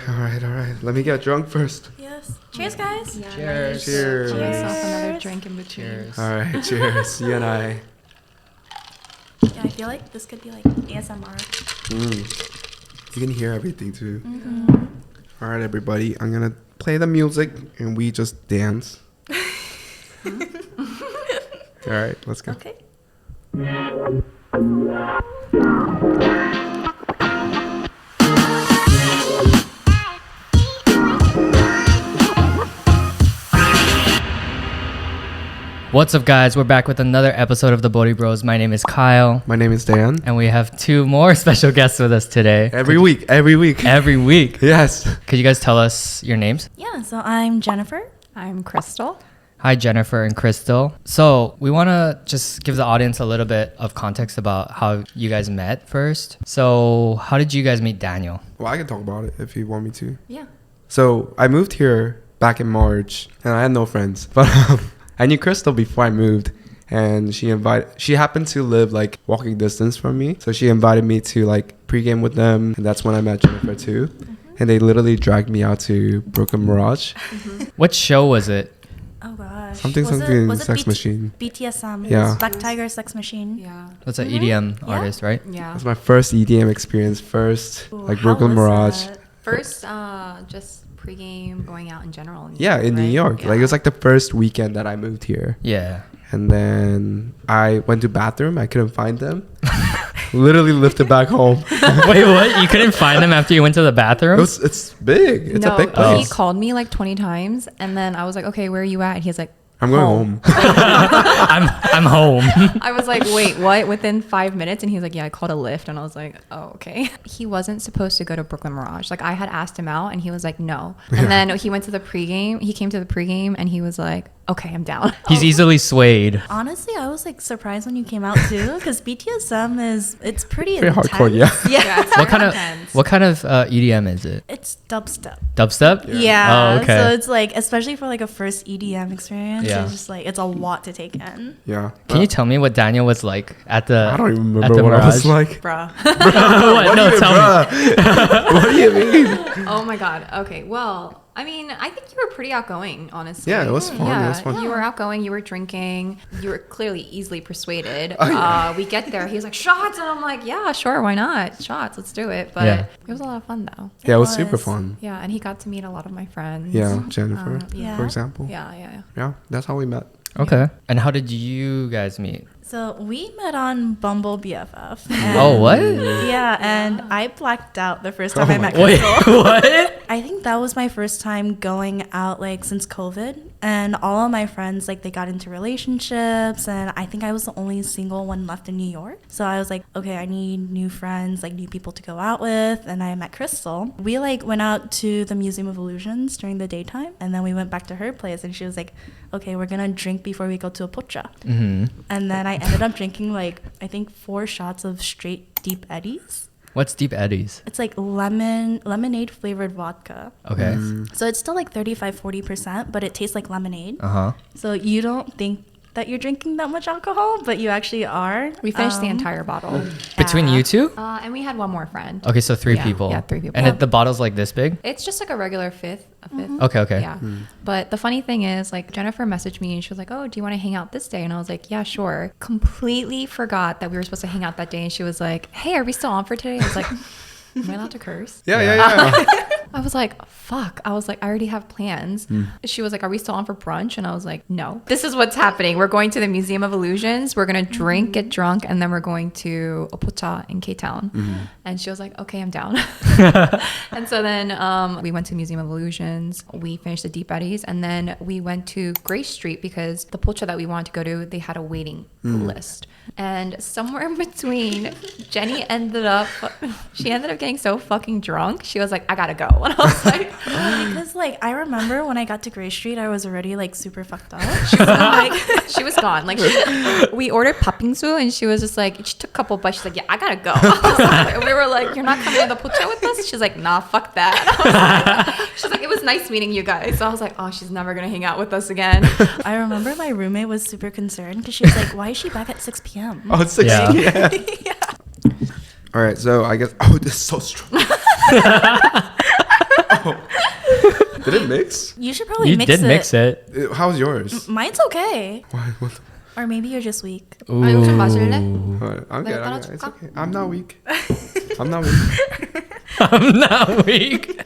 All right. Let me get drunk first. Yes. Cheers, guys. Yeah, Cheers. Cheers. Cheers. Myself another drink in between. Cheers. All right, cheers. You and I. Yeah, I feel like this could be like ASMR. You can hear everything too. Mm-hmm. All right, everybody. I'm gonna play the music and we just dance. All right, let's go. Okay. What's up, guys? We're back with another episode of the Boribros. My name is Kyle. My name is Dan. And we have two more special guests with us today. Every week. Every week. Yes. Could you guys tell us your names? Yeah, so I'm Jennifer. I'm Crystal. Hi, Jennifer and Crystal. So we want to just give the audience a little bit of context about how you guys met first. So how did you guys meet Daniel? Well, I can talk about it if you want me to. Yeah. So I moved here back in March and I had no friends. But I knew Crystal before I moved. And she happened to live like walking distance from me. So she invited me to like pregame with them. And that's when I met Jennifer too. Mm-hmm. And they literally dragged me out to Brooklyn Mirage. Mm-hmm. What show was it? Oh gosh. Something Sex Machine. BTSM. Yeah. Black Tiger Sex Machine. Yeah. That's an EDM artist, right? Yeah. That's my first EDM experience. Like Brooklyn Mirage. That? First, just pregame, going out in general. Yeah, in New York. Yeah. Like it was like the first weekend that I moved here. Yeah. And then I went to bathroom. I couldn't find them. Literally lifted back home. Wait, what? You couldn't find them after you went to the bathroom? It's big. It's a big He place. called me like 20 times, and then I was like, "Okay, where are you at?" And he's like, I'm going home. I'm home. I was like, "Wait, what?" Within 5 minutes, and he's like, "Yeah, I called a Lyft," and I was like, "Oh, okay." He wasn't supposed to go to Brooklyn Mirage. Like I had asked him out, and he was like, "No." And then he went to the pregame. He came to the pregame, and he was like, "Okay, I'm down." He's easily swayed. Honestly, I was like surprised when you came out too, because BTSM it's pretty intense. hardcore, yeah. Yeah. It's What very kind intense. of EDM is it? It's dubstep. Dubstep? Yeah. Oh, okay. So it's like, especially for like a first EDM experience, Yeah. it's just like it's a lot to take in. Yeah. Can you tell me what Daniel was like at the? I don't even at remember the what I was Mirage? like. Bruh. What? No, tell me. What do you mean? Oh my god. Okay. Well, I mean, I think you were pretty outgoing, honestly. Yeah, it was fun. Yeah, It was fun. you were outgoing. You were drinking. You were clearly easily persuaded. Oh, yeah. We get there. He was like, "Shots," and I'm like, "Yeah, sure, why not? Shots, let's do it." But Yeah. it was a lot of fun, though. Yeah, it was was. super fun. Yeah, and he got to meet a lot of my friends. Yeah, Jennifer, Yeah. for example. Yeah. Yeah, that's how we met. Okay. And how did you guys meet? So we met on Bumble BFF. Oh, what? Yeah, and I blacked out the first time I met Wait, Crystal. what? I think that was my first time going out like since COVID, and all of my friends like they got into relationships, and I think I was the only single one left in New York. So I was like, okay, I need new friends, like new people to go out with, and I met Crystal. We like went out to the Museum of Illusions during the daytime, and then we went back to her place, and she was like, okay, we're gonna drink before we go to a pocha. Mm-hmm. And then I ended up drinking like I think 4 shots of straight Deep Eddies. What's Deep Eddies? It's like lemonade flavored vodka. Okay. So it's still like 35-40%, but it tastes like lemonade. Uh-huh. So you don't think that you're drinking that much alcohol, but you actually are. We finished the entire bottle. Between you two? And we had one more friend. Okay, so 3 Yeah, people. yeah, 3 people. And Yeah. the bottle's like this big? It's just like a regular fifth. Okay. Yeah. But the funny thing is, like, Jennifer messaged me and she was like, "Oh, do you want to hang out this day?" And I was like, "Yeah, sure." Completely forgot that we were supposed to hang out that day. And she was like, "Hey, are we still on for today?" I was like, "Am I allowed to curse?" Yeah. I was like, fuck. I was like, I already have plans. She was like, "Are we still on for brunch?" And I was like, "No. This is what's happening. We're going to the Museum of Illusions. We're going to drink, get drunk, and then we're going to Opocha in K-Town." And she was like, "Okay, I'm down." And so then we went to Museum of Illusions. We finished the Deep Eddies. And then we went to Grace Street because the Pocha that we wanted to go to, they had a waiting list. And somewhere in between, Jenny ended up getting so fucking drunk. She was like, "I gotta go." And I was like, Because like I remember when I got to Gray Street, I was already like super fucked up. she was gone. Like we ordered papingsu and she was just like, she took a couple bites. She's like, "Yeah, I gotta go." And we were like, "You're not coming to the Pocha with us?" She's like, "Nah, fuck that." She's like, "It was nice meeting you guys." So I was like, "Oh, she's never gonna hang out with us again." I remember my roommate was super concerned because she was like, "Why is she back at 6 p.m.?" Oh, it's 6 Yeah. p.m. Yeah. All right, so I guess. Oh, this is so strong. Oh Did it mix? You should probably You mix did it. mix it. How's yours? Mine's okay. Why? What the- Or maybe you're just weak. 아니, 좀 마실래? I'm good. 내가 It's 따라줄까? okay. I'm not weak. I'm not weak. I'm not weak.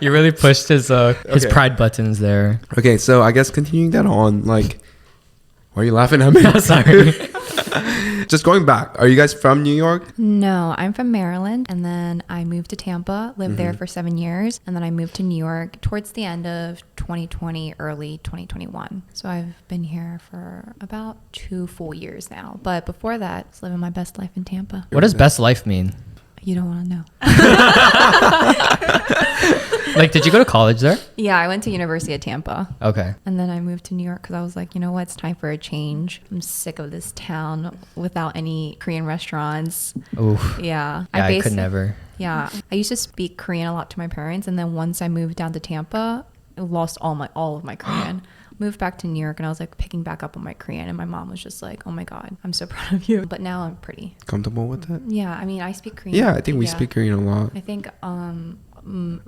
You really pushed his Okay. pride buttons there. Okay, so I guess continuing that on, like, why are you laughing at me? Sorry. Just going back. Are you guys from New York? No, I'm from Maryland, and then I moved to Tampa, lived there for 7 years, and then I moved to New York towards the end of 2020, early 2021. So I've been here for about 2 full years now. But before that, I was living my best life in Tampa. What does best life mean? You don't want to know. Like, did you go to college there? Yeah, I went to University of Tampa. Okay. And then I moved to New York because I was like, you know what? It's time for a change. I'm sick of this town without any Korean restaurants. Oof. Yeah. Yeah, I could basi- never. Yeah. I used to speak Korean a lot to my parents. And then once I moved down to Tampa, I lost all of my Korean. Moved back to New York and I was like picking back up on my Korean. And my mom was just like, oh my God, I'm so proud of you. But now I'm pretty. Comfortable with that? Yeah. I mean, I speak Korean. Yeah, I think we speak Korean a lot. I think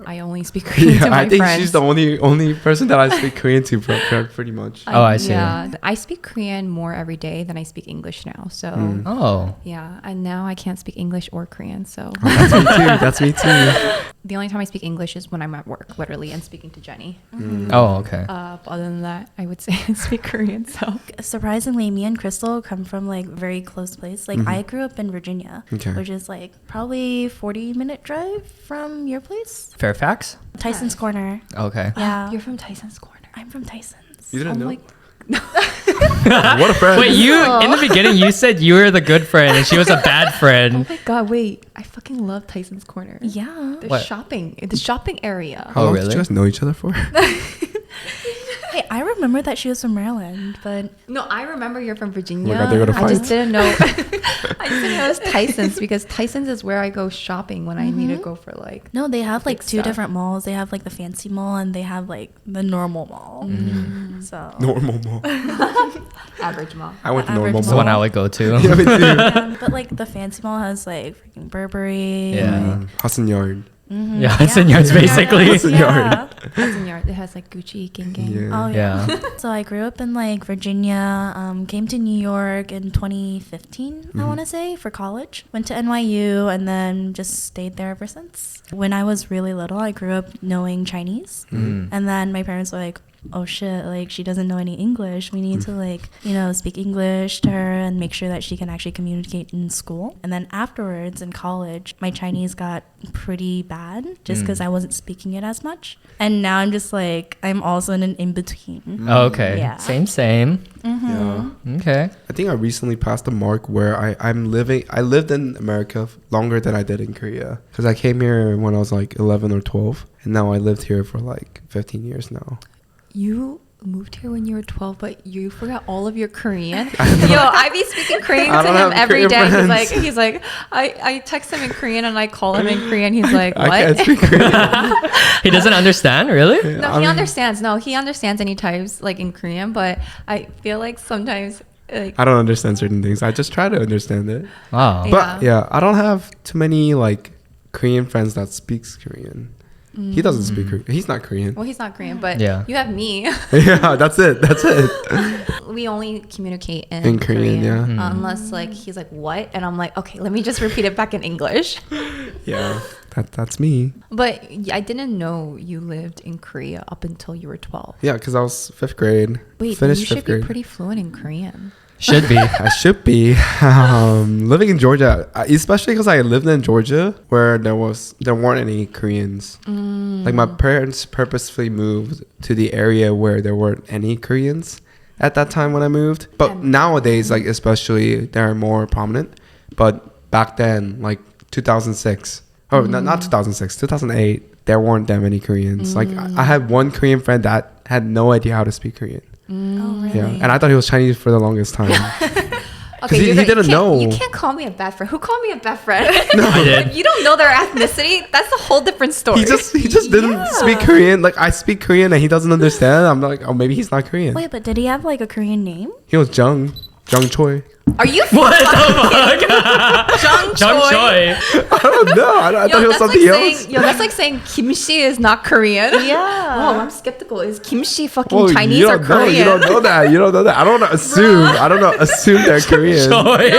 I only speak Korean to my I think friends. she's the only person that I speak Korean to, pretty much. Oh, I see. Yeah, I speak Korean more every day than I speak English now. So Oh. yeah, and now I can't speak English or Korean. So That's me too. That's me too. the only time I speak English is when I'm at work, literally, and speaking to Jenny. Oh, okay. Other than that, I would say I speak Korean. So Surprisingly, me and Crystal come from like very close place. Like I grew up in Virginia, Okay. which is like probably 40-minute drive from your place. Fairfax? Tyson's Corner. Okay. Yeah. you're from Tyson's Corner. I'm from Tyson's. You didn't Oh know? my- What a friend. Wait, you in the beginning you said you were the good friend and she was a bad Oh friend. my God! Wait, I fucking love Tyson's Corner. Yeah. The What? shopping area. How long really? did you guys know each other for? Hey, I remember that she was from Maryland, but No, I remember you're from Virginia. God, they're gonna I just fight. didn't know. I just didn't know it was Tyson's because Tyson's is where I go shopping when I need to go for like. no, they have like Big two stuff. different malls. They have like the fancy mall and they have like the normal mall. So Normal mall. Average mall. I went to Average normal That's mall. the one I would go to. Yeah, me too. yeah, but like the fancy mall has like freaking Burberry. Yeah. Hudson Yard. Yeah, Hudson Yards basically. Hudson Yard. Hudson Yard. It has like Gucci, Gang Gang. Yeah. Oh yeah. Yeah. So I grew up in like Virginia, came to New York in 2015, I want to say, for college. Went to NYU and then just stayed there ever since. When I was really little, I grew up knowing Chinese. Mm. And then my parents were like, oh shit, like she doesn't know any English. We need to like, speak English to her and make sure that she can actually communicate in school. And then afterwards in college, my Chinese got pretty bad just because I wasn't speaking it as much. And now I'm just like, I'm also in an in-between. Oh, okay. Yeah. Same. Yeah. Okay. I think I recently passed the mark where I lived in America longer than I did in Korea. Because I came here when I was like 11 or 12. And now I lived here for like 15 years now. You moved here when you were 12, but you forgot all of your Korean. Yo, I be speaking Korean I to don't him have every Korean day. friends. He's like, I text him in Korean and I call him in Korean. He's like, what? I can't speak Korean. He doesn't understand, really? No, I he mean- understands. No, he understands any types like in Korean, but I feel like sometimes like I don't understand certain things. I just try to understand it. Wow. Yeah. But yeah, I don't have too many like Korean friends that speaks Korean. He doesn't speak Korean. He's not Korean. well, he's not Korean, but Yeah. you have me. Yeah, that's it. We only communicate in, In Korean, yeah. Unless like he's like what, and I'm like, okay, let me just repeat it back in English. Yeah, that's me. But I didn't know you lived in Korea up until you were 12. Yeah, because I was 5th grade. Wait, then you finished should 5th be grade. pretty fluent in Korean. Should be. I should be. Living in Georgia, especially because I lived in Georgia where there weren't any Koreans. Like my parents purposefully moved to the area where there weren't any Koreans at that time when I moved. But nowadays, like especially, they're more prominent. But back then, like 2006, oh not 2006, 2008, there weren't that many Koreans. Like I had one Korean friend that had no idea how to speak Korean. Oh, really? Yeah, and I thought he was Chinese for the longest time. Okay, he you didn't can't- know. You can't call me a bad friend. Who called me a bad friend? I did. If you don't know their ethnicity, that's a whole different story. He just didn't speak Korean. Like I speak Korean and he doesn't understand. I'm like, oh, maybe he's not Korean. Wait, but did he have like a Korean name? He was Jung Choi. Are you What the fuck? Jung Jung Choi? Choi. I don't know. I thought he was that's something like else. saying, that's like saying kimchi is not Korean. Yeah. Oh, I'm skeptical. Is kimchi fucking Oh, Chinese you or don't know. Korean? You don't know that. You don't know that. I don't know. Assume. I don't know. Assume they're Korean. Choi.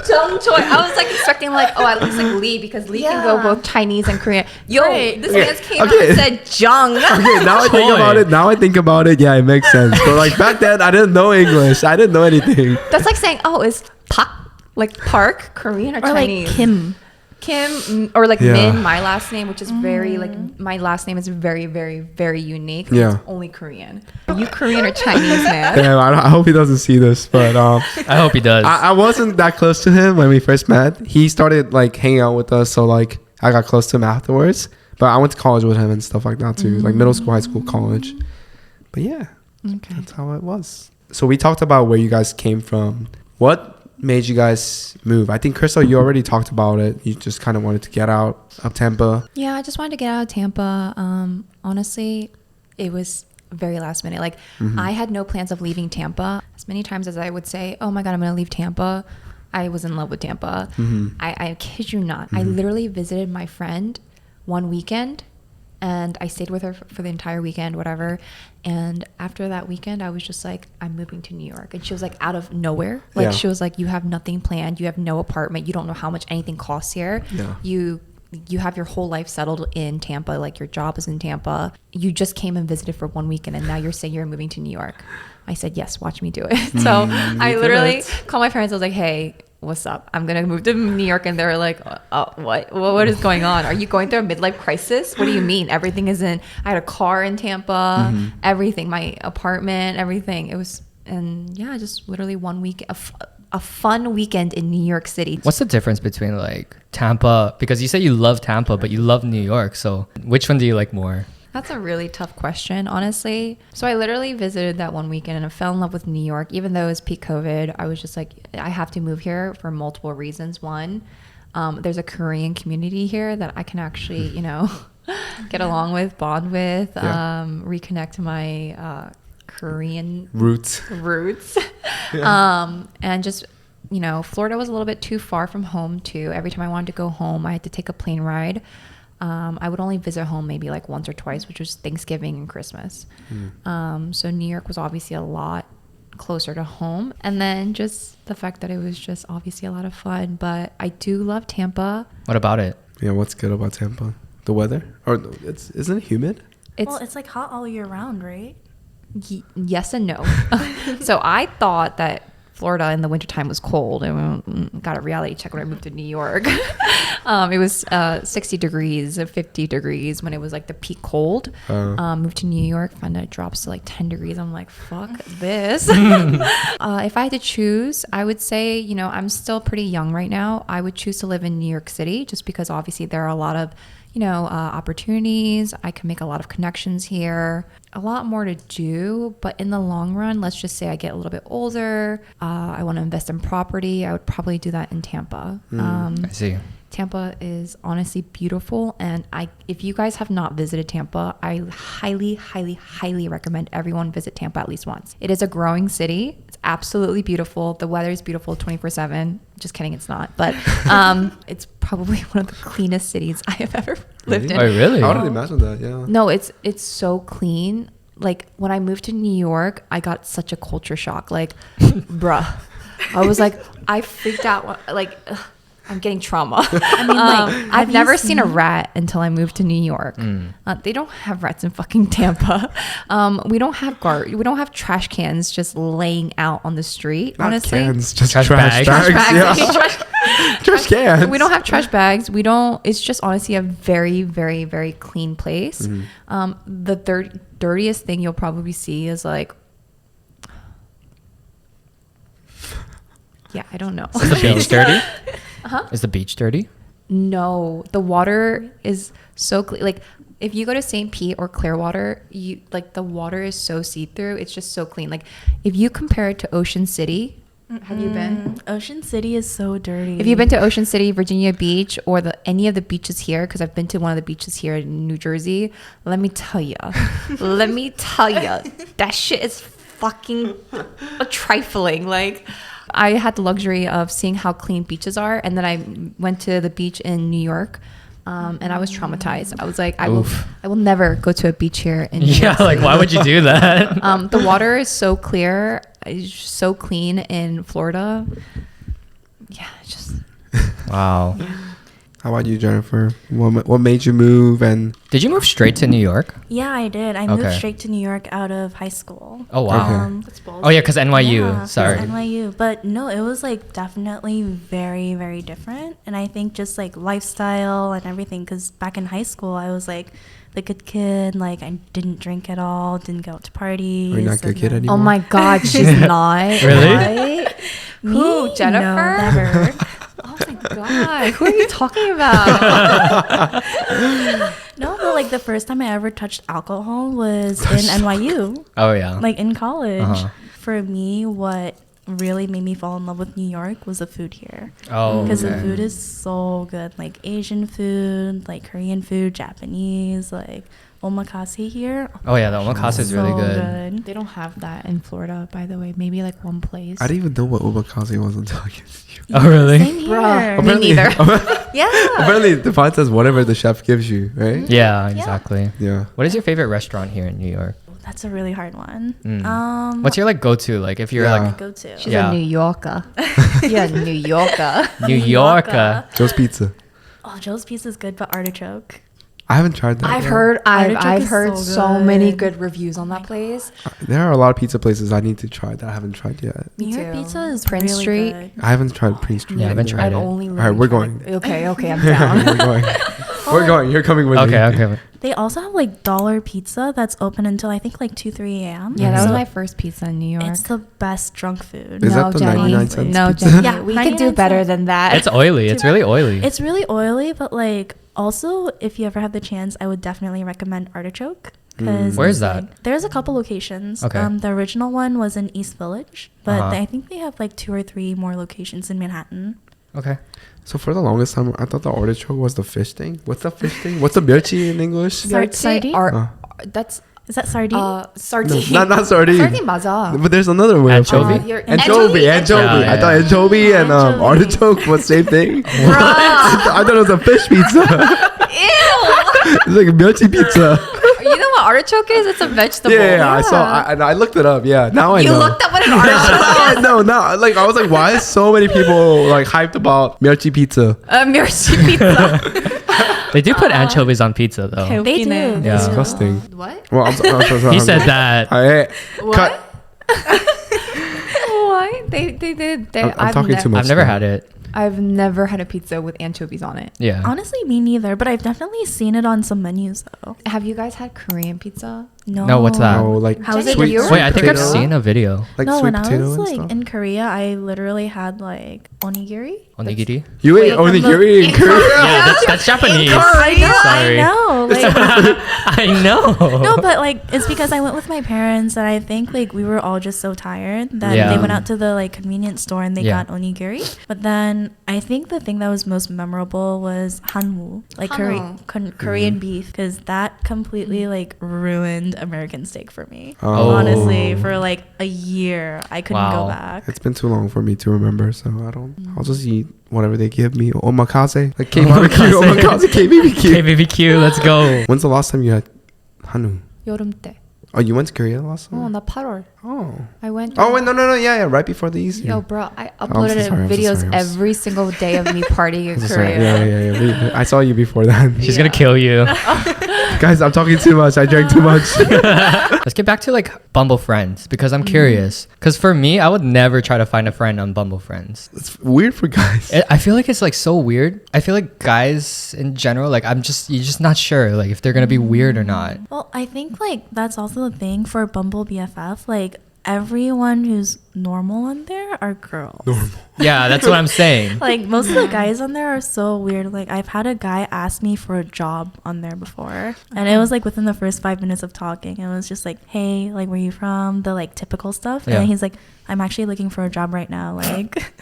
Jung Choi. I was like expecting like, oh, at least like Lee, because Lee can go both Chinese and Korean. Yo, Right. this Okay, man came out okay. and said Jung. Okay, now I think Choi. about it. Yeah, it makes sense. But like back then, I didn't know English. I didn't know anything. That's like saying, oh, is Pak like Park Korean or Or Chinese? like Kim. Or like Yeah. Min, my last name, which is very like my last name is very, very, very unique. Yeah. It's only Korean. Are you Korean or Chinese, man? Damn, I hope he doesn't see this. But I hope he does. I wasn't that close to him when we first met. He started like hanging out with us, so like I got close to him afterwards. But I went to college with him and stuff like that too, like middle school, high school, college. But yeah, Okay. that's how it was. So we talked about where you guys came from. What made you guys move? I think Crystal, you already talked about it. You just kind of wanted to get out of Tampa. Yeah, I just wanted to get out of Tampa. Honestly, it was very last minute. Like I had no plans of leaving Tampa. As many times as I would say, oh my God, I'm going to leave Tampa, I was in love with Tampa. I kid you not. I literally visited my friend one weekend and I stayed with her for the entire weekend, whatever. And after that weekend, I was just like, I'm moving to New York. And she was like, out of nowhere. Like, Yeah. she was like, you have nothing planned. You have no apartment. You don't know how much anything costs here. Yeah. You have your whole life settled in Tampa. Like, your job is in Tampa. You just came and visited for one weekend and now you're saying you're moving to New York. I said, yes, watch me do it. So I literally called my parents. I was like, hey, what's up? I'm going to move to New York. And they were like, what is going on? Are you going through a midlife crisis? What do you mean? Everything is in, I had a car in Tampa, everything, my apartment, everything. It was, and yeah, just literally 1 week, a fun weekend in New York City. What's the difference between like Tampa? Because you say you love Tampa, but you love New York. So which one do you like more? That's a really tough question, honestly. So I literally visited that one weekend and I fell in love with New York. Even though it was peak COVID, I was just like, I have to move here for multiple reasons. One, there's a Korean community here that I can actually, get along with, bond with, reconnect to my Korean Roots. and just, Florida was a little bit too far from home too. Every time I wanted to go home, I had to take a plane ride. I would only visit home maybe like once or twice, which was Thanksgiving and Christmas. So New York was obviously a lot closer to home. And then just the fact that it was just obviously a lot of fun. But I do love Tampa. What about it? Yeah, what's good about Tampa? The weather? Or isn't it humid? It's like hot all year round, right? Yes and no. So I thought that Florida in the wintertime was cold, and got a reality check when I moved to New York. It was 60 degrees, 50 degrees when it was like the peak cold. Moved to New York, found out it drops to like 10 degrees. I'm like, fuck this. If I had to choose, I would say, I'm still pretty young right now. I would choose to live in New York City just because obviously there are a lot of opportunities. I can make a lot of connections here, a lot more to do. But in the long run, let's just say I get a little bit older, I want to invest in property, I would probably do that in Tampa. I see. Tampa is honestly beautiful, and if you guys have not visited Tampa, I highly, highly, highly recommend everyone visit Tampa at least once. It is a growing city. It's absolutely beautiful. The weather is beautiful 24/7. Just kidding, it's not. But it's probably one of the cleanest cities I have ever lived in. Oh, really? I would imagine that, yeah. No, it's so clean. Like when I moved to New York, I got such a culture shock. Like, bruh, I was like, I freaked out. Like, I'm getting trauma. I mean, like, I've never seen a rat until I moved to New York. They don't have rats in fucking Tampa. We don't have we don't have trash cans just laying out on the street. Not honestly, cans, just Trash trash bags. bags. Trash Yeah. Trash cans. We don't have trash bags. We don't. It's just honestly a very, very, very clean place. The dirtiest thing you'll probably see is like, yeah, I don't know. Is the beach dirty? Is the beach dirty? No, the water is so clean. Like if you go to St. Pete or Clearwater, the water is so see-through. It's just so clean. Like if you compare it to Ocean City, have you been? Ocean City is so dirty. If you've been to Ocean City, Virginia Beach, or any of the beaches here, because I've been to one of the beaches here in New Jersey, let me tell you, that shit is fucking trifling. Like, I had the luxury of seeing how clean beaches are, and then I went to the beach in New York. And I was traumatized. I was like, I will never go to a beach here in New York Yeah, like why would you do that? The water is so clear, it's just so clean in Florida. Yeah, it's just Wow. How about you, Jennifer? What made you move? And Did you move straight to New York? Yeah, I did. I moved Okay. straight to New York out of high school. Oh wow. Okay. Oh yeah, because NYU. Yeah, 'cause Sorry. NYU. But no, it was like definitely very, very different. And I think just like lifestyle and everything. Because back in high school, I was like the good kid. Like I didn't drink at all, didn't go out to parties. Are you not a good and kid then- anymore? oh my God, she's not. Really? Right? Me? Who, Jennifer? No, never. Oh my God, who are you talking about? No, but like the first time I ever touched alcohol was in NYU, Oh yeah. like in college. Uh-huh. For me, what really made me fall in love with New York was the food here. Oh. Because the okay. food is so good, like Asian food, like Korean food, Japanese, like omakase here. Oh yeah, the omakase is really So good. They don't have that in Florida, by the way. Maybe like one place. I didn't even know what omakase was until I guess you. Oh really? Same here. Bruh. Me neither. Yeah. Apparently, the font says whatever the chef gives you, right? Yeah, exactly. Yeah. What is your favorite restaurant here in New York? That's a really hard one. Mm. What's your like go-to? Like if you're Yeah. like go to? She's Yeah. a New Yorker. Yeah, New Yorker. New Yorker. Joe's Pizza. Oh, Joe's Pizza is good, but artichoke. I haven't tried that. I've yet. heard Artichoke I've is heard so so many good. good reviews on that place. There are a lot of pizza places I need to try that I haven't tried yet. Me New York too. pizza is Prince really Street. good. I haven't tried Prince Street. Yeah, I haven't either. tried I've it. only All right, we're tried- going. Okay, I'm down. We're going. We're going. You're coming with me. Okay, okay. They also have like dollar pizza that's open until I think like 2-3 a.m. Yeah, that was So my first pizza in New York. It's the best drunk food. Is that the Jenny. 99 cents No, pizza? Jenny. Yeah, we could 99 do better cents. than that. It's oily. It's really oily. It's really oily, but like also if you ever have the chance, I would definitely recommend Artichoke. Cause Where's it's, that? like, there's a couple locations. Okay. The original one was in East Village, but Uh-huh. I think they have like 2 or 3 more locations in Manhattan. Okay. So for the longest time, I thought the artichoke was the fish thing. What's the fish thing? What's the mirchi in English? Sardine? That's Is that sardine? No, sardine. not sardine. Sardine 맞아. But there's another way. of Anchovy? saying it. You're- Anchovy. Yeah, I thought anchovy and Anchovy. artichoke was same thing. I thought it was a fish pizza. Ew. It's like a mirchi pizza. You know what artichoke is? It's a vegetable. Yeah, I saw. I looked it up. Yeah, now I You know. looked up what an artichoke is? No, like I was like, why is so many people like hyped about mirchi pizza? Mirchi pizza. They do put anchovies on pizza though. They do. Yeah. They do. Disgusting. What? Well, I'm sorry. He said that. Hey, What? cut. What? They did. I'm talking too much. I've never now. had it. I've never had a pizza with anchovies on it. Yeah. Honestly, me neither, but I've definitely seen it on some menus though. Have you guys had Korean pizza? No, what's that? Oh, like How is it sweet, yours? sweet Wait, I think I've potato? seen a video. like no, sweet when I potato was and like stuff. in Korea, I literally had like onigiri. Onigiri? You ate onigiri in Korea? Yeah, that's Japanese. Sorry. I know. Like, I know. no, but like it's because I went with my parents, and I think like we were all just so tired that Yeah. they went out to the like convenience store and they Yeah. got onigiri. But then I think the thing that was most memorable was hanwoo, like Hanwoo. Korean beef, because that completely like ruined American steak for me. Oh. Honestly, for like a year, I couldn't Wow. go back. It's been too long for me to remember, so I don't. I'll just eat whatever they give me. Omakase, like K barbecue, omakase, KBBQ. KBBQ, let's go. When's the last time you had hanu? 여름 때. Oh, you went to Korea last 어, time? 나 8월. Oh. I went. Oh wait, no, yeah, right before the Easter. Yo, bro, I I'm so uploaded sorry, I'm so videos sorry, I'm so every single day of me partying in I'm so sorry. Korea. Yeah. I saw you before that. She's gonna kill you. Guys, I'm talking too much. I drank too much. Let's get back to like Bumble Friends because I'm curious. Because for me, I would never try to find a friend on Bumble Friends. It's weird for guys. I feel like it's like so weird. I feel like guys in general, like you're just not sure like if they're gonna be weird or not. Well, I think like that's also the thing for Bumble BFF. Like everyone who's normal on there are girls. Yeah, that's what I'm saying. Like most of the guys on there are so weird. Like I've had a guy ask me for a job on there before, and it was like within the first 5 minutes of talking, it was just like, "Hey, like where you from?" The like typical stuff, Yeah. and he's like, "I'm actually looking for a job right now." Like,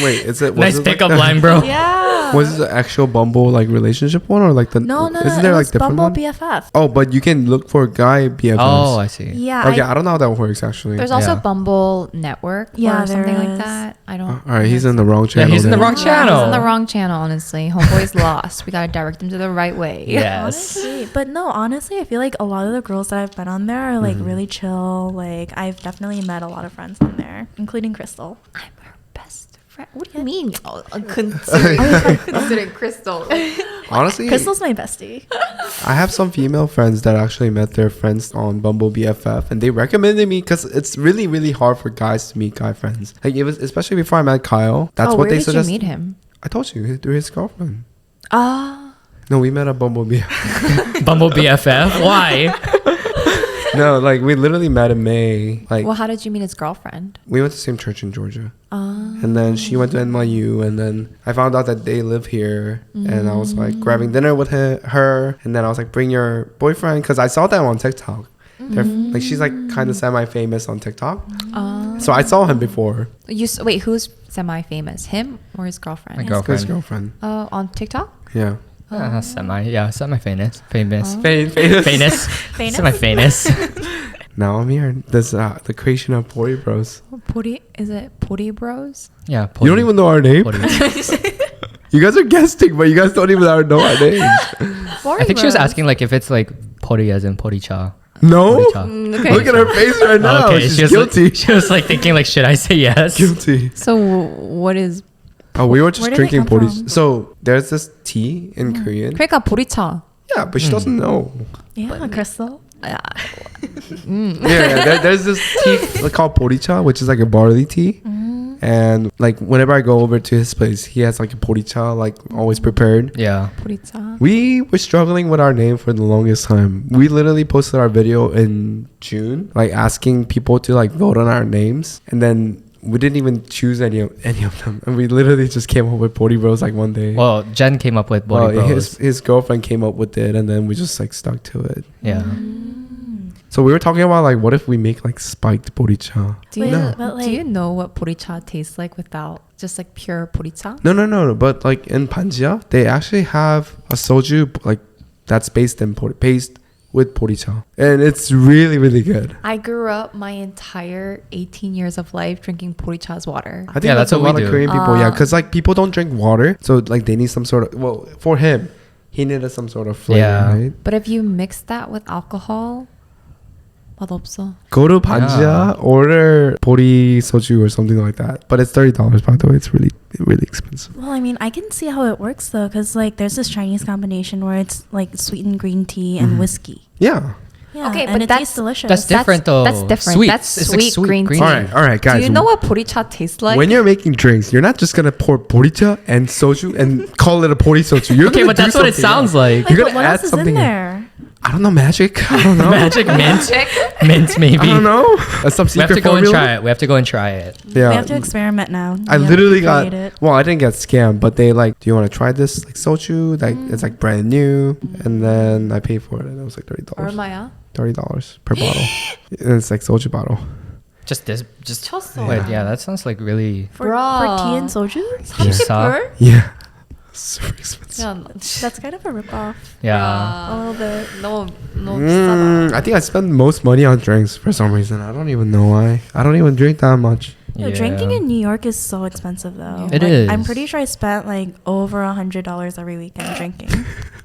Wait, is it Nice was it pickup like line, bro. Yeah. Was it the actual Bumble like relationship one or like the? No, no, Isn't no. there It like was different Bumble one? BFF. Oh, but you can look for guy BFFs. Oh, I see. Yeah. Okay, I don't know how that works actually. There's also Yeah. Bumble Network Yeah, or something there like is. that. I don't. All right, he's in the wrong channel. he's in the then. wrong channel. He's in the wrong channel, honestly. Homeboy's lost. We gotta direct him to the right way. Yes. Honestly, but no, honestly, I feel like a lot of the girls that I've met on there are like really chill. Like I've definitely met a lot of friends on there, including Crystal. I'm her best friend. What do you mean? Considering Crystal. Honestly, Crystal's my bestie. I have some female friends that actually met their friends on Bumble BFF, and they recommended me because it's really, really hard for guys to meet guy friends. Like it was, especially before I met Kyle. That's what where they did suggest. you meet him? I told you through his girlfriend. Ah. No, we met at Bumble BFF. Bumble BFF. Why? No, like we literally met in May. Like Well, how did you meet his girlfriend? we went to the same church in Georgia. Ah. And then she went to NYU, and then I found out that they live here, and I was like grabbing dinner with her, and then I was like, bring your boyfriend, because I saw them on TikTok. They're like she's like kind of semi-famous on TikTok, so I saw him before. Wait, who's semi-famous? Him or his girlfriend? My His girlfriend. girlfriend. On TikTok? Yeah. Semi-famous. Famous. Famous. Famous. Famous? Semi-famous. Now I'm here. This the creation of Boribros. Is it Boribros? Yeah. You don't even know our name. Pori. You guys are guessing, but you guys don't even know our names. I think she was asking like if it's like pori as in poricha. No. Poricha. Okay. Look at her face right now. Okay, She's she was guilty. Like, she was like thinking like, should I say yes? Guilty. So what is? Oh, we were just Where did it drinking come boricha. from? So there's this tea in Korean. 그러니까 보리차. Yeah, but she doesn't know. Yeah, Crystal. Yeah, there's this tea called boricha, which is like a barley tea. And like whenever I go over to his place, he has like a boricha like always prepared. Yeah. 보리차. We were struggling with our name for the longest time. We literally posted our video in June, like asking people to like vote on our names, and then we didn't even choose any of them, and we literally just came up with Boribros like one day. Well, Jen came up with Well, Boribros. his girlfriend came up with it, and then we just like stuck to it. Yeah. So we were talking about like, what if we make like spiked boricha? Do you, Wait, but, do you like- know what 보리차 tastes like without just like pure 보리차? No. But like in Panja, they actually have a soju like that's based with boricha, and it's really, really good. I grew up my entire 18 years of life drinking 보리차 as water. I think Yeah, that's that's a what lot we of do. Korean people, yeah, because like people don't drink water, so like they need some sort of. Well, for him, he needed some sort of flavor, Yeah. right? But if you mix that with alcohol, 맛없어. Go to Panja, Yeah. order bori soju or something like that. But it's $30, by the way. It's really, really expensive. Well, I mean, I can see how it works though, because like there's this Chinese combination where it's like sweetened green tea and whiskey. Yeah. Yeah, Okay, and but it that's- tastes delicious. That's different though. That's different. Sweet. That's It's like sweet sweet green green tea. All right, guys. Do you know what 보리차 tastes like? When you're making drinks, you're not just gonna pour boricha and soju and call it a bori soju. You're Okay, gonna but do that's what it something sounds else. like. Like, You're but gonna what add else is something in in. there? I don't know, magic. I don't know. Magic mint. Mint maybe. I don't know. Some We have secret to go formula? and try it. We have to go and try it. Yeah. We have to experiment now. I We have literally to got. create it. Well, I didn't get scammed, but they like, do you want to try this like soju? Like it's like brand new, and then I paid for it, and it was like $30. 얼마야? $30 per bottle, and it's like soju bottle. Just this. 미쳤어. Wait, yeah, that sounds like really. For Bruh. tea and soju? 30불? Yeah, super expensive. 야, That's kind of a ripoff. Yeah. A little bit. 너무 비싸다. I think I spend most money on drinks for some reason. I don't even know why. I don't even drink that much. Yo, drinking in New York is so expensive though. It Like, is. I'm pretty sure I spent like over $100 every weekend drinking.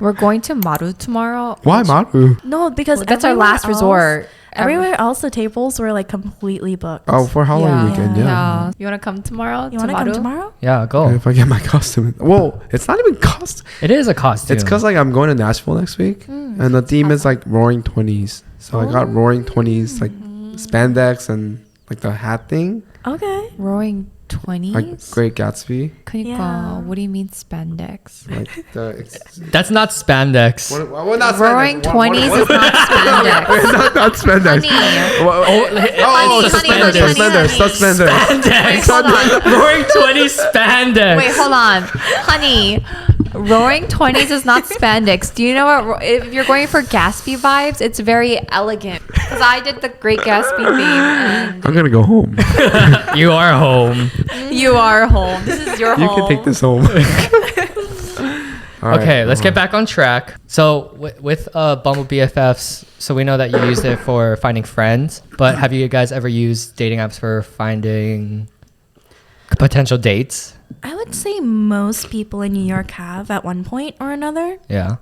We're going to Maru tomorrow. Why Maru? No, because That's our everywhere last else- resort. Everywhere else, the tables were like completely booked. Oh, for Halloween weekend, yeah. You want to come tomorrow? You want to come tomorrow? Yeah, go. If I get my costume. Whoa, it's not even costume. It is a costume. It's because like I'm going to Nashville next week, and the theme is like Roaring 20s. So I got Roaring 20s like spandex and like the hat thing, Okay. Roaring 20s? like Great Gatsby. 그니까, Yeah. what do you mean spandex? Like That's not spandex. what not Roaring 20s is not spandex. not spandex. Honey, Suspenders. Spandex. Wait, hold on. Roaring 20 spandex. Wait, hold on. Honey, Roaring 20s is not spandex. Do you know what? If you're going for Gatsby vibes, it's very elegant. Because I did the Great Gatsby theme. And I'm gonna go home. You are home. you are home. This is your You home. can take this home. All right, Okay, let's get back on track. So with Bumble BFFs, so we know that you used it for finding friends, but have you guys ever used dating apps for finding potential dates? I would say most people in New York have at one point or another. Yeah.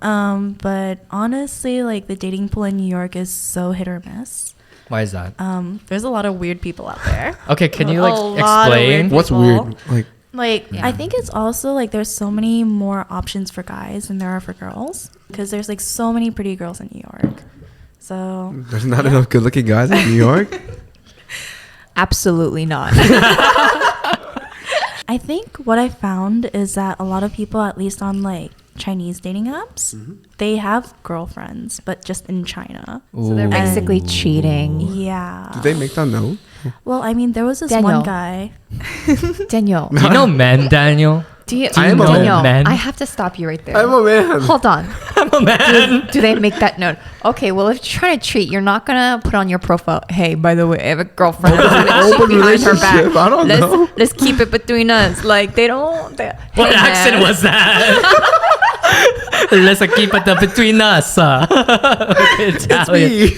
But honestly, like the dating pool in New York is so hit or miss. Why is that? There's a lot of weird people out there. Okay, can you A lot of explain? weird What's people. weird? Like, Yeah. I think it's also like there's so many more options for guys than there are for girls because there's like so many pretty girls in New York. So There's not enough good-looking guys in New York. Absolutely not. I think what I found is that a lot of people, at least on like Chinese dating apps, they have girlfriends, but just in China. So they're Ooh. basically cheating. Yeah. Did they make that known? Well, I mean, there was this Daniel. one guy. Daniel. Do you know men, Daniel? Do you, I am a Daniel, man. I have to stop you right there. I'm a man. Hold on. I'm a man. Do they make that known? Okay, well, if you're trying to cheat, you're not gonna put on your profile, hey, by the way, I have a girlfriend. I'm gonna cheat Open behind her back. relationship. I don't know. Let's keep it between us. Like, they don't. What accent was that? Let's keep it between us. It's me.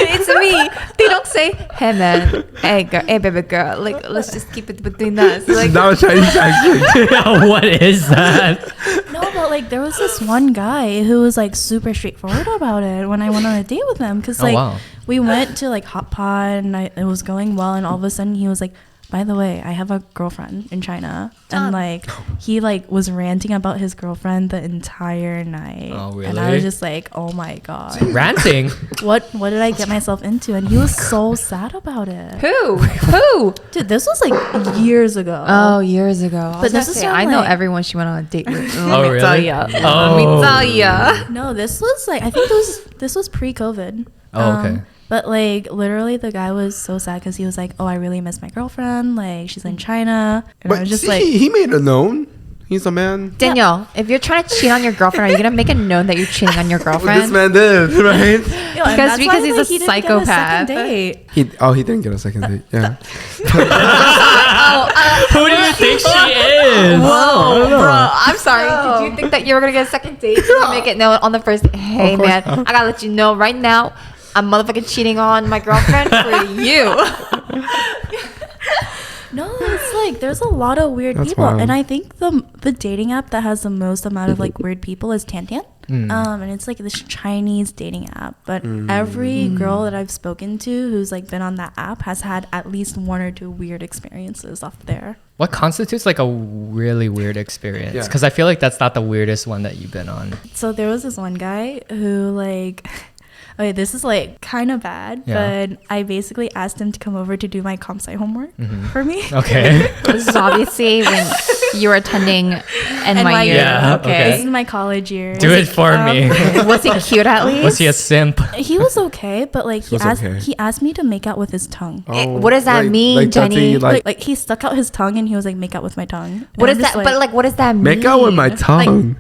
It's me. They don't say, hey, man, hey, girl, hey, baby girl. Like, let's just keep it between us. This Like, is not a Chinese accent. What is that? No, but like there was this one guy who was like super straightforward about it when I went on a date with him because Oh, like wow. we went to like Hot Pot and it was going well, and all of a sudden he was like, by the way, I have a girlfriend in China. And like he like was ranting about his girlfriend the entire night. Oh, And I really? was just like, oh my god, Ranting. what did I get myself into? And he was so sad about it. who? Dude, this was like years ago. Oh, years ago. But this is I know like- everyone she went on a date with. Oh, really? Let me tell Oh. ya. No, this was like I think this was pre-COVID. Oh, okay. But like literally, the guy was so sad because he was like, "Oh, I really miss my girlfriend. Like she's in China." And I But was just see, like, he made it known. He's a man. Danielle, if you're trying to cheat on your girlfriend, are you gonna make it known that you're cheating on your Well, girlfriend? this man did, right? Yo, and Because that's why, he's like, a he didn't get a second psychopath. date. He didn't get a second date. Yeah. Who do you think she is? Whoa, bro! I'm sorry. Did you think that you were gonna get a second date? To make it known on the first. Hey, Of course man, not. I gotta let you know right now. I'm motherfucking cheating on my girlfriend for you. No, it's like there's a lot of weird That's people, wild. and I think the dating app that has the most amount of like weird people is Tantan. And it's like this Chinese dating app, but every girl that I've spoken to who's like been on that app has had at least one or two weird experiences off there. What constitutes like a really weird experience? Yeah. Because I feel like that's not the weirdest one that you've been on. So there was this one guy who like okay, this is like kind of bad, Yeah. but I basically asked him to come over to do my comp sci homework for me. Okay. This is obviously when you were attending NYU. Yeah, okay. This is my college years. Do it for me. Was he cute at least? Was he a simp? He was okay, but like he was asked okay. he asked me to make out with his tongue. What does that mean, Jenny? Like he stuck out his tongue and he was like, make out with my tongue. What And is I'm that? just But like, what does that mean? make out with my tongue.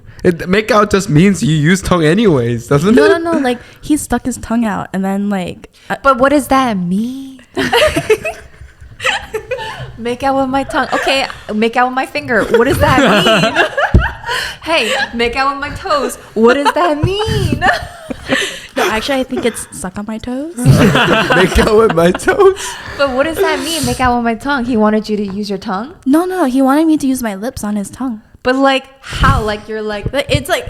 Make out just means you use tongue anyways, doesn't no, it? no, no. Like he stuck his tongue out and then like But what does that mean? Make out with my tongue. Okay, make out with my finger. What does that mean? Hey, make out with my toes. What does that mean? no, actually I think it's suck on my toes. Make out with my toes. But what does that mean? Make out with my tongue. He wanted you to use your tongue? No, no, he wanted me to use my lips on his tongue. But like, how? Like you're like, It's like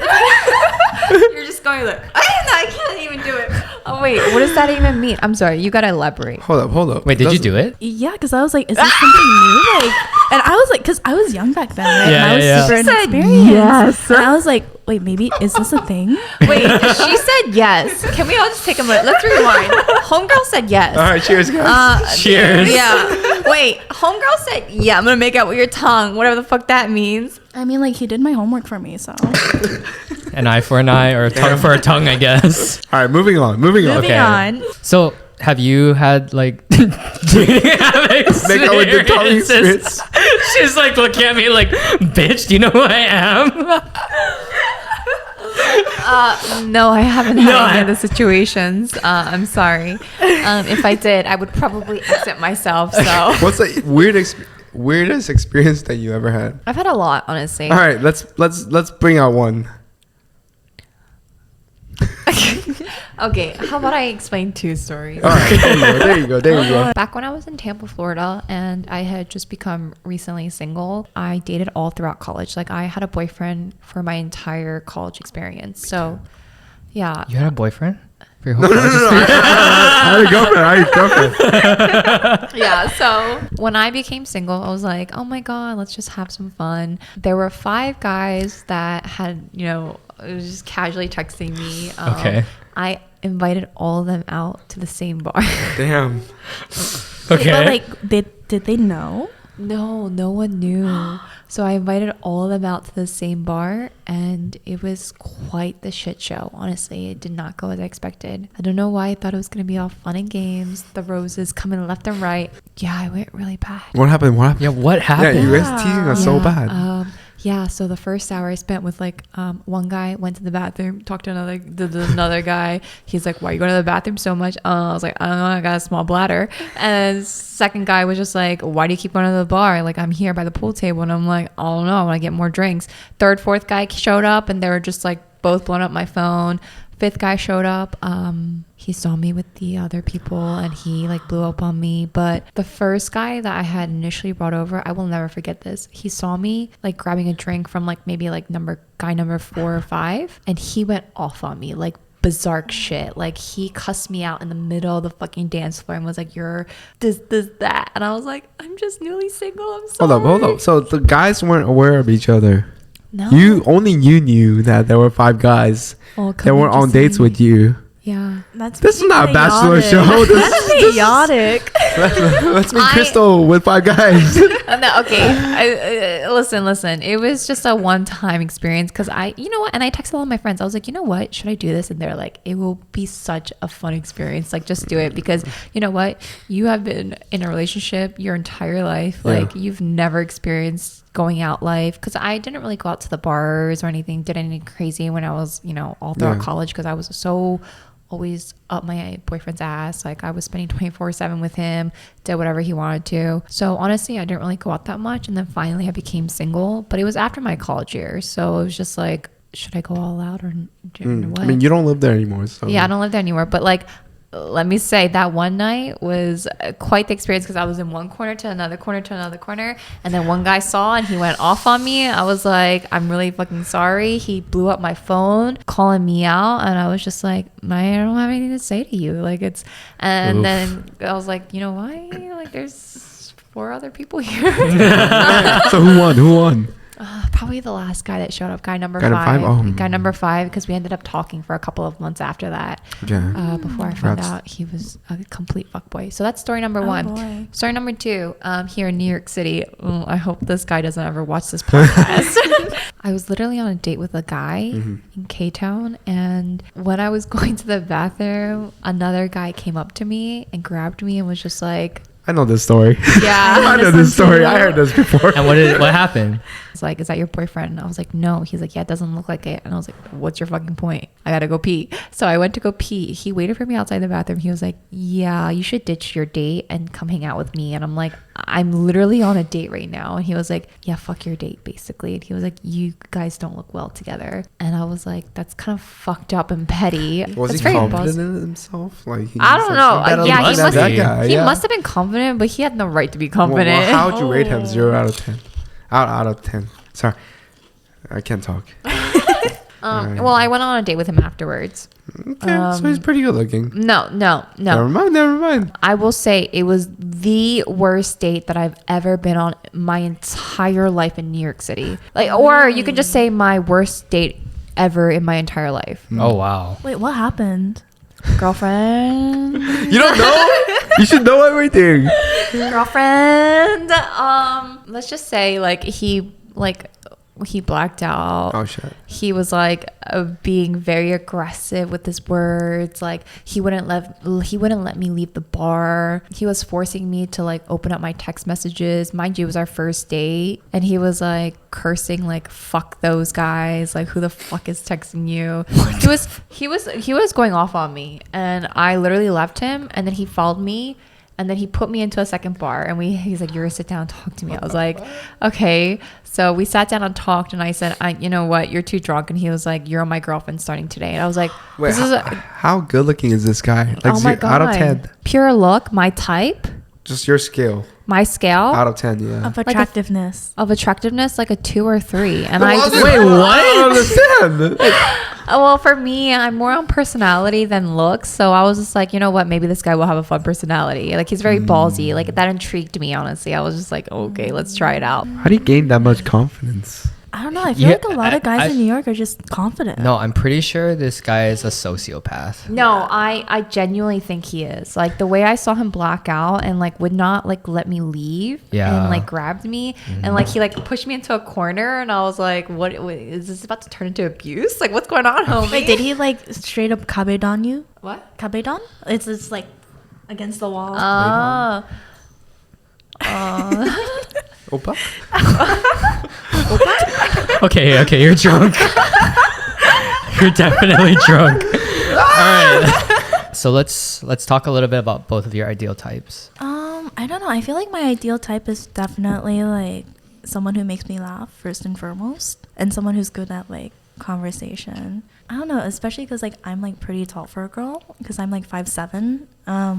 you're just going like, I can't even do it. Oh wait, what does that even mean? I'm sorry, you gotta elaborate. Hold up. Wait, did you do it? yeah, because I was like, is this something new? Like, and I was like, because I was young back then, right? Yeah, and I was yeah, super She said inexperienced. yes. And I was like, wait, maybe is this a thing? Wait, she said yes. Can we all just take a minute? Let's rewind. Homegirl said yes. All right, cheers, guys. Cheers. Yeah. Wait, homegirl said, yeah, I'm gonna make out with your tongue, whatever the fuck that means. I mean, like he did my homework for me, so. An eye for an eye or a tongue for a tongue, I guess. All right, moving on. Moving Okay. on. So have you had like dating app Make out with the tongue experiences? She's like looking at me like, bitch, do you know who I am? No, I haven't had any of the situations. I'm sorry. If I did, I would probably exit myself. So What's the weirdest experience that you ever had? I've had a lot, honestly. All right, let's bring out one. Okay, how about I explain 2 stories? All right, there you go. Back when I was in Tampa, Florida, and I had just become recently single, I dated all throughout college. Like, I had a boyfriend for my entire college experience. So, yeah. You had a boyfriend for your whole No. experience? I had a girlfriend. Yeah, so when I became single, I was like, oh my God, let's just have some fun. There were 5 guys that had, just casually texting me. Okay. I invited all of them out to the same bar. Damn. Okay. But like, did they know? No one knew. So I invited all of them out to the same bar, and it was quite the shit show. Honestly, it did not go as I expected. I don't know why I thought it was going to be all fun and games, the roses coming left and right. Yeah, I went really bad. What happened? Yeah, what happened? Yeah, you guys teasing us so bad. Yeah, so the first hour I spent with like one guy went to the bathroom, talked to another guy. He's like, "Why are you going to the bathroom so much?" I was like, "I don't know, I got a small bladder." And second guy was just like, "Why do you keep going to the bar? Like, I'm here by the pool table." And I'm like, "I don't know, I want to get more drinks." Third, fourth guy showed up, and they were just like both blowing up my phone. Fifth guy showed up. He saw me with the other people and he like blew up on me. But the first guy that I had initially brought over, I will never forget this. He saw me like grabbing a drink from like maybe like guy number 4 or 5, and he went off on me like bizarre shit. Like, he cussed me out in the middle of the fucking dance floor and was like, "You're this, that." And I was like, "I'm just newly single. I'm sorry." Hold up. So the guys weren't aware of each other. No. You knew that there were 5 guys that were on dates with you. Yeah. This is not a bachelor show. That's chaotic. Let's meet Crystal with 5 guys. No, okay. Listen. It was just a one-time experience because you know what? And I texted all my friends. I was like, you know what? Should I do this? And they're like, it will be such a fun experience. Like, just do it because you know what? You have been in a relationship your entire life. Yeah. Like, you've never experienced going out life because I didn't really go out to the bars or anything, did anything crazy when I was, all throughout college because I was so always up my boyfriend's ass. Like, I was spending 24/7 with him, did whatever he wanted to. So honestly, I didn't really go out that much. And then finally I became single, but it was after my college years. So it was just like, should I go all out or what? I mean, you don't live there anymore. So. Yeah, I don't live there anymore. But like, let me say that one night was quite the experience because I was in one corner to another corner to another corner, and then one guy saw and he went off on me. I was like, I'm really fucking sorry. He blew up my phone calling me out, and I was just like, I don't have anything to say to you. Like, it's, and then I was like, you know why? Like, there's 4 other people here. So who won? Probably the last guy that showed up, guy number Guy 5. Oh. Guy number 5, because we ended up talking for a couple of months after that. Yeah. Before I found out he was a complete fuckboy. So that's story number 1. Boy. Story number 2, here in New York City. I hope this guy doesn't ever watch this podcast. I was literally on a date with a guy in K-Town, and when I was going to the bathroom, another guy came up to me and grabbed me and was just like, I know this story. yeah. I know this story. I heard this before. And what happened? It's like, "Is that your boyfriend?" And I was like, "No." He's like, "Yeah, it doesn't look like it." And I was like, "What's your fucking point? I gotta go pee." So I went to go pee. He waited for me outside the bathroom. He was like, "Yeah, you should ditch your date and come hang out with me." And I'm like, "I'm literally on a date right now." And he was like, "Yeah, fuck your date," basically. And he was like, "You guys don't look well together." And I was like, that's kind of fucked up and petty. Was That's he very confident in himself? Like, I don't know. Yeah, he must. that guy. He yeah. must have been confident, but he had no right to be Well, confident. how would you rate him? 0 out of 10. Out of 10. Sorry, I can't talk. Well, I went on a date with him afterwards. Okay, so he's pretty good looking. No. Never mind. I will say it was the worst date that I've ever been on my entire life in New York City. Like, or you could just say my worst date ever in my entire life. Oh, wow. Wait, what happened? Girlfriend. You don't know? You should know everything. Girlfriend. Let's just say like he like he blacked out. Oh shit. He was like being very aggressive with his words. Like he wouldn't let me leave the bar. He was forcing me to like open up my text messages. Mind you, it was our first date, and he was like cursing like fuck those guys. Like who the fuck is texting you? He was going off on me, and I literally left him, and then he followed me. And then he put me into a second bar, and he's like, "You're gonna sit down and talk to me." I was like, "Okay." So we sat down and talked, and I said, "You know what? You're too drunk." And he was like, "You're my girlfriend starting today." And I was like, Wait, "This is how good looking is this guy? Like oh my god, out of 10. Pure look, my type, Just your scale. my scale Out of 10, yeah. Of attractiveness. of attractiveness, like a 2 or 3." And I just Wait, what? I don't understand. well, for me, I'm more on personality than looks. So I was just like, you know what? Maybe this guy will have a fun personality. Like he's very ballsy. Like that intrigued me, honestly. I was just like, okay, let's try it out. How do you gain that much confidence? I don't know. I feel Yeah, like a lot of guys I- in New York are just confident. No, I'm pretty sure this guy is a sociopath. No, I genuinely think he is. Like the way I saw him black out and like would not like let me leave Yeah. and like grabbed me and like he like pushed me into a corner and I was like, what is this about to turn into abuse? Like what's going on, homie? Wait, did he like straight up kabedon you? What? Kabedon? It's like against the wall. Oh. Opa? Okay, you're drunk. You're definitely drunk. All right. So let's talk a little bit about both of your ideal types. I don't know. I feel like my ideal type is definitely like someone who makes me laugh first and foremost, and someone who's good at like conversation. I don't know, especially because like I'm like pretty tall for a girl because I'm like 5'7".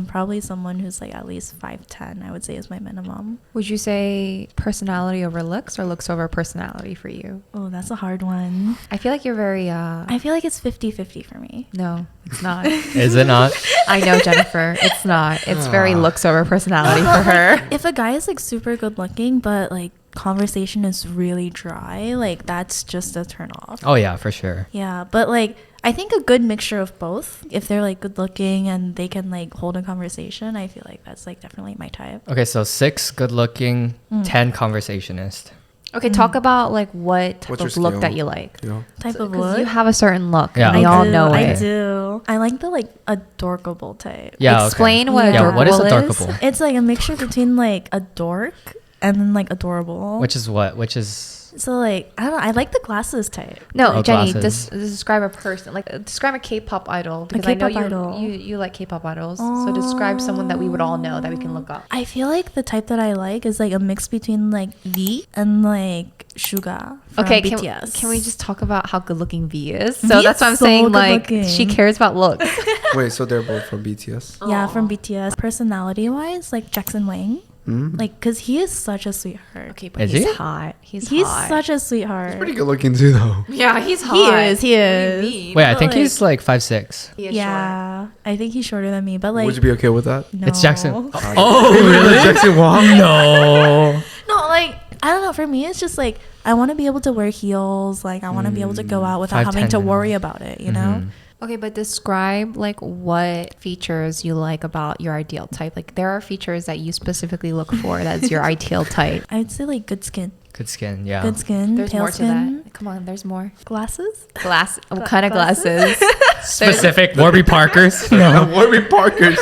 Probably someone who's like at least 5'10", I would say is my minimum. Would you say personality over looks or looks over personality for you? Oh, that's a hard one. I feel like you're very I feel like it's 50-50 for me. no, it's not. Is it not? I know, Jennifer. It's not. It's very looks over personality for her. If a guy is like super good looking but like conversation is really dry, like that's just a turn off. Oh yeah, for sure. Yeah, but like I think a good mixture of both. If they're like good looking and they can like hold a conversation, I feel like that's like definitely my type. Okay, so 6 good looking, 10 conversationist. Okay, talk about like what type What's of your look scale? that you like. You know? Type of Because look. you have a certain look. Yeah, And we okay. all know I it. do. I like the like adorkable type. Yeah. Explain okay. what Yeah, what is adorable is. adorkable? It's like a mixture between like a dork and then like adorable. Which is what? Which is so like I don't know. I like the glasses type. No, Oh, Jenny, glasses. describe a person. Like describe a K-pop idol because I know K-pop idol. you like K-pop idols. So describe someone that we would all know that we can look up. I feel like the type that I like is like a mix between like V and like Suga from Okay, BTS. can we just talk about how good looking V is? V So is that's what I'm so saying. Like good-looking. she cares about looks. Wait, so they're both from BTS? Yeah, from BTS. Personality wise, like Jackson Wang. Like, cause he is such a sweetheart. Okay, but Is he's he? hot. He's hot. such a sweetheart. Pretty good looking too, though. Yeah, he's hot. He is. wait, I think like- he's like 5'6". He is short. Yeah, I think he's shorter than me, but like, Would you be okay with that? no. It's Jackson. Oh, really? Jackson Wang? No. No, like I don't know. For me, it's just like I want to be able to wear heels. Like I want to be able to go out without 5'10" having to minimum. worry about it. You know. Okay, but describe like what features you like about your ideal type. Like there are features that you specifically look for that's your ideal type. I'd say like good skin, Good skin, yeah. good skin, There's pale more skin, to that. Come on, there's more. glasses. What kind of glasses? Specific Warby Parkers. Warby Parkers.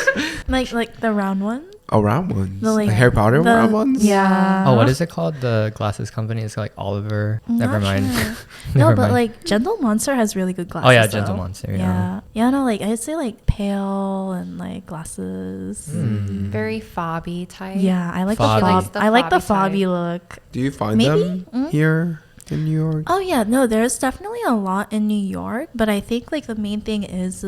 like the round one. Oh, round ones. The, Like Harry Potter the- round ones? Yeah. Oh, what is it called? The glasses company is like Oliver. Never Not mind. sure. Never No, but mind. like Gentle Monster has really good glasses. Oh yeah, though. Gentle Monster. Yeah. Yeah. Yeah, no, like I'd say like pale and like glasses. Very fobby type. Yeah, I like Fobby. the Likes fob. the I like the fobby fobby look. Do you find Maybe? them here in New York? Oh yeah, no, there's definitely a lot in New York, but I think like the main thing is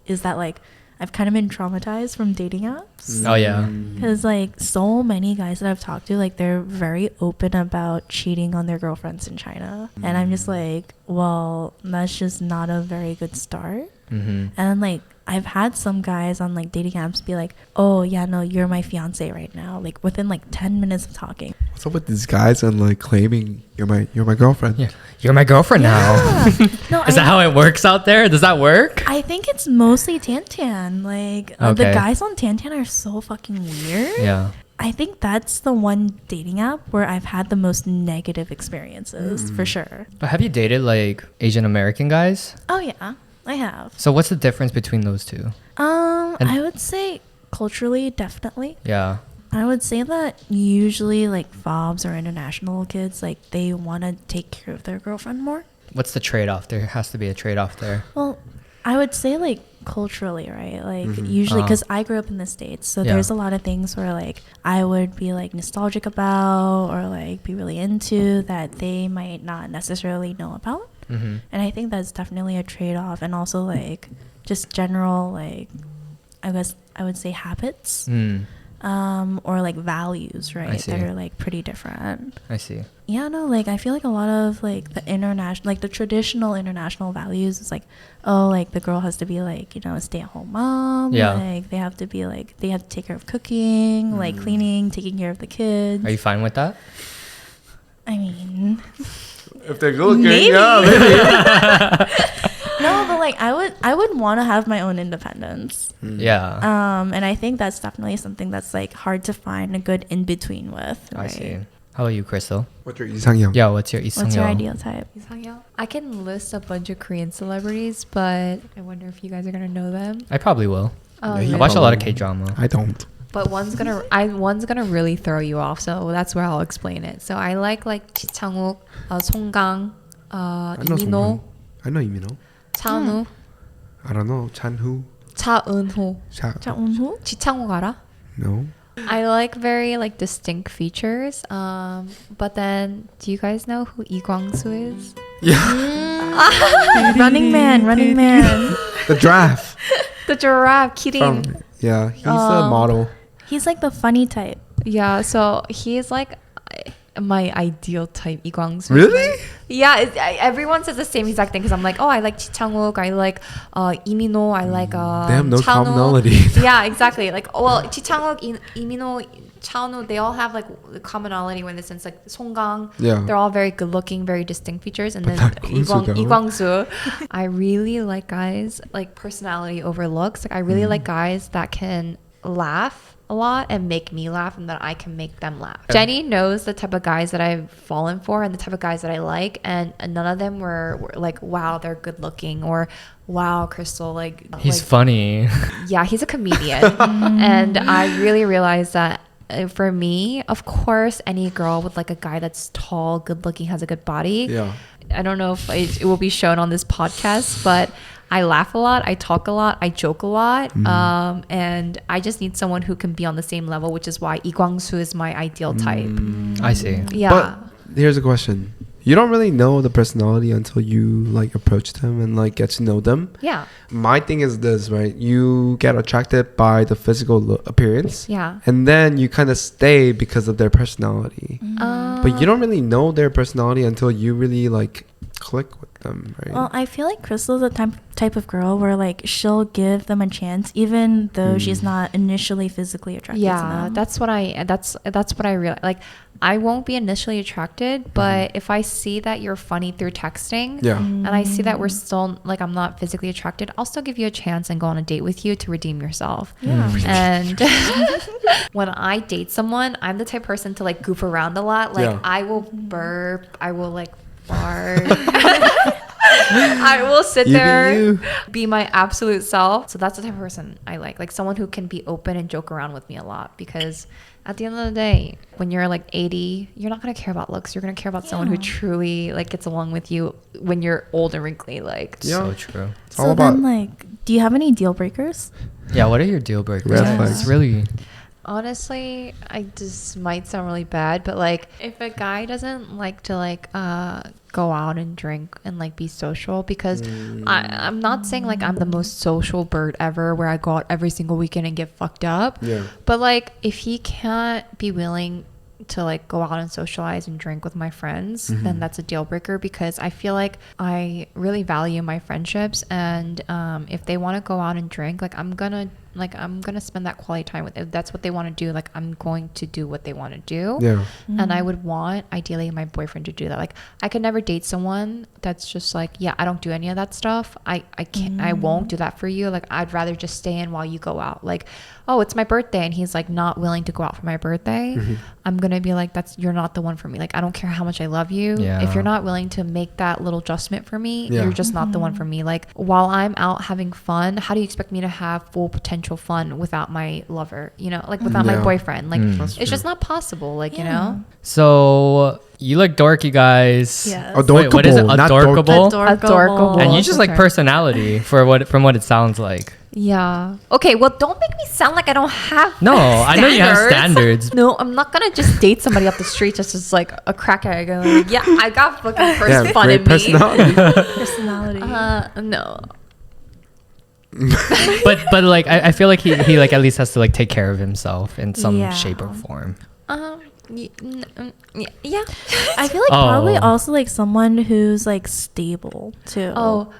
that like I've kind of been traumatized from dating apps. Oh yeah. Because like so many guys that I've talked to, like they're very open about cheating on their girlfriends in China, and I'm just like, well, that's just not a very good start. Mm-hmm. And like I've had some guys on like dating apps be like, oh yeah, no, you're my fiance right now, like within like 10 minutes of talking. What's up with these guys and like claiming you're my girlfriend? Yeah. You're my girlfriend now. No, Is that how it works out there? Does that work? I think it's mostly Tantan. Like the Okay. guys on Tantan are so fucking weird. Yeah. I think that's the one dating app where I've had the most negative experiences, for sure. But have you dated like Asian American guys? Oh yeah, I have. So what's the difference between those two? I would say culturally, definitely. Yeah. I would say that usually like fobs or international kids, like they want to take care of their girlfriend more. What's the trade-off? There has to be a trade-off there. Well, I would say like culturally, right? Like usually, because I grew up in the States, so there's a lot of things where like I would be like nostalgic about or like be really into that they might not necessarily know about. And I think that's definitely a trade-off, and also like just general like I guess I would say habits. Or like values, right? That are like pretty different. I see. Yeah, no, like I feel like a lot of like the international, like the traditional international values is like, oh, like the girl has to be like, you know, a stay-at-home mom. Yeah. Like they have to be like, they have to take care of cooking, like cleaning, taking care of the kids. Are you fine with that? I mean, If they're good looking, maybe. yeah, maybe. No, but like I would want to have my own independence. Yeah. And I think that's definitely something that's like hard to find a good in between with. Right? I see. How about you, Crystal? What's your 이상형? Yeah, what's your What's your ideal type? I can list a bunch of Korean celebrities, but I wonder if you guys are gonna know them. I probably will. he I watch a lot of probably- K-drama. I don't. But one's gonna really throw you off, so that's where I'll explain it. So I like Ji Chang-wook, Song Kang, I know Lee someone. I know Imino. Cha Eun-woo, I don't know. Chanhu. Cha Eun-ho. Cha Eun-ho? Ji Chang-wook 알아? No. I like very like distinct features. But then, do you guys know who Lee Kwang-soo is? Running Man. The giraffe. The giraffe, Kidding. Yeah, he's a model. He's like the funny type. Yeah, so he's like my ideal type, Lee Kwang-soo. Really? Yeah, everyone says the same exact thing because I'm like, oh, I like Ji Chang-wook, I like Lee Min-ho, I like They have no Cha Eun-woo. commonality. Yeah, exactly. Like, well, Ji Chang-wook, Lee Min-ho, Cha Eun-woo, they all have like the commonality in the sense like Song Kang. Yeah. They're all very good looking, very distinct features. And But then not Kwang-soo, though. Lee Kwang-soo. I really like guys like personality over looks. Like I really like guys that can laugh a lot and make me laugh and that I can make them laugh. Jenny knows the type of guys that I've fallen for and the type of guys that I like, and none of them were like, wow, they're good looking, or wow, Crystal, like He's funny. yeah, he's a comedian. And I really realized that for me, of course, any girl with like a guy that's tall, good looking, has a good body. Yeah. I don't know if it will be shown on this podcast, but I laugh a lot, I talk a lot, I joke a lot, and I just need someone who can be on the same level, which is why Lee Kwang-soo is my ideal type. I see. Yeah. But here's a question. You don't really know the personality until you like approach them and like get to know them. Yeah. My thing is this, right? You get attracted by the physical appearance. Yeah. And then you kind of stay because of their personality. But you don't really know their personality until you really like click with them, right? Well, I feel like Crystal's the type of girl where like she'll give them a chance even though she's not initially physically attracted to them. That's what I realize. Like, I won't be initially attracted, but if I see that you're funny through texting, Yeah. and I see that we're still like I'm not physically attracted, I'll still give you a chance and go on a date with you to redeem yourself. Yeah. And when I date someone, I'm the type of person to like goof around a lot. Like Yeah. I will burp, I will like fart. I will sit You be there, you. be my absolute self. So that's the type of person I like someone who can be open and joke around with me a lot, because at the end of the day, when you're like 80, you're not going to care about looks. You're going to care about someone who truly like gets along with you when you're old and wrinkly. Like, Yeah. So true. It's all So about then like, do you have any deal breakers? Yeah, what are your deal breakers? Red It's flags. really... honestly, I just might sound really bad, but like if a guy doesn't like to like go out and drink and like be social, because I'm not saying like I'm the most social bird ever where I go out every single weekend and get fucked up. Yeah. But like if he can't be willing to like go out and socialize and drink with my friends, then that's a deal breaker, because I feel like I really value my friendships, and if they want to go out and drink, like I'm gonna like I'm gonna spend that quality time with. If that's what they want to do, like I'm going to do what they want to do. Yeah. And I would want ideally my boyfriend to do that. Like I could never date someone that's just like, yeah, I don't do any of that stuff. I can't, I won't do that for you. Like I'd rather just stay in while you go out. Like, oh, it's my birthday and he's like not willing to go out for my birthday. I'm gonna be like, you're not the one for me. Like I don't care how much I love you. Yeah. If you're not willing to make that little adjustment for me, Yeah. you're just not the one for me. Like while I'm out having fun, how do you expect me to have full potential fun without my lover? You know, like without my Yeah. boyfriend. Like That's it's just true. not possible. Like you Yeah. know. So you look dorky, guys. Yes. Wait, what is it? Adorkable, not Adorkable? Adorkable. And you just like Okay. personality from what it sounds like. Yeah. Okay. Well, don't make me sound like I don't have. No, I know you have standards. No, I'm not gonna just date somebody off the street just as like a crackhead. Going, yeah, I got fucking first fun great in me. personality. Personality. No. but like I feel like he like at least has to like take care of himself in some Yeah. shape or form. Yeah. I feel like probably also like someone who's like stable too. Oh,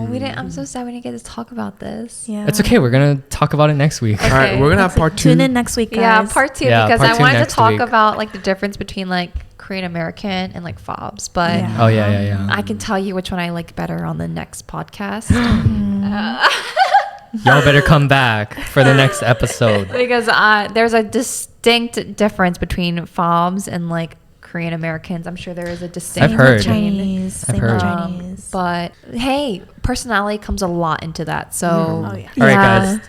we didn't. I'm so sad we didn't get to talk about this. yeah. It's okay. We're gonna talk about it next week. Okay. All right, we're gonna have part 2. Tune in next week, guys. Yeah, part 2 Yeah, because part I two wanted to next talk week. about like the difference between like Korean American and like fobs, but Yeah. Oh yeah. I can tell you which one I like better on the next podcast. Y'all better come back for the next episode. Because there's a distinct difference between fobs and like Korean Americans. I'm sure there is a distinct. I've heard. Chinese. I've Same with heard. Chinese. But hey, personality comes a lot into that. So Oh, yeah. All right, guys.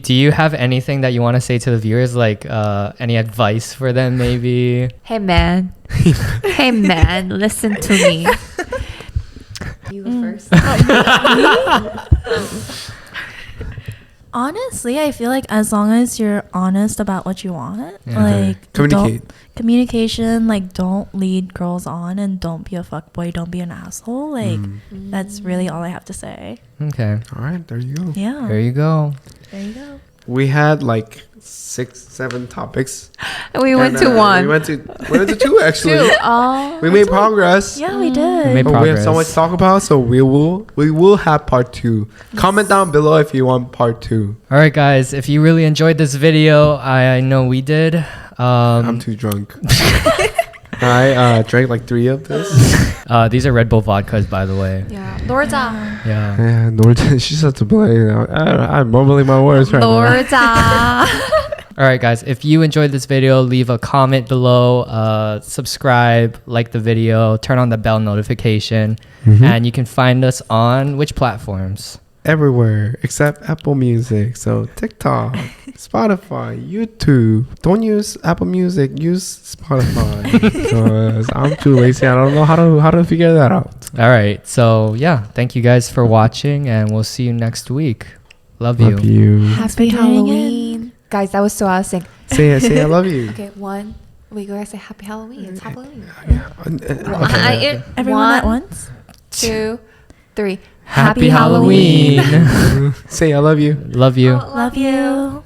Do you have anything that you want to say to the viewers? Like any advice for them, maybe? Hey man, hey man, listen to me. You go first. Honestly, I feel like as long as you're honest about what you want, Yeah. like Communicate. communication, like don't lead girls on and don't be a fuckboy, don't be an asshole. Like that's really all I have to say. Okay. All right, there you go. Yeah. There you go. There you go. We had like 6-7 topics. We went And, to one. We went to 2 actually. 2. Oh. We made progress. Yeah, we did. We made But we have so much progress. to talk about, so we will have part 2. Comment down below if you want part 2. All right, guys. If you really enjoyed this video, I know we did. I'm too drunk. I drank like 3 of this. These are Red Bull vodkas, by the way. Yeah. Lorda. Yeah. Yeah, Norton, she's such a play. I'm mumbling my words right now. Lorda. All right, guys. If you enjoyed this video, leave a comment below, subscribe, like the video, turn on the bell notification, and you can find us on which platforms? Everywhere except Apple Music. So TikTok, Spotify, YouTube. Don't use Apple Music. Use Spotify. Because I'm too lazy. I don't know how to figure that out. All right. So yeah, thank you guys for watching, and we'll see you next week. Love you. Love you. Happy Halloween. Guys, that was so awesome. Say I love you. Okay, 1. We gotta say Happy Halloween. It's Halloween. Okay. Everyone at once? 2, 3. Happy Halloween. Say I love you. Love you. Love you.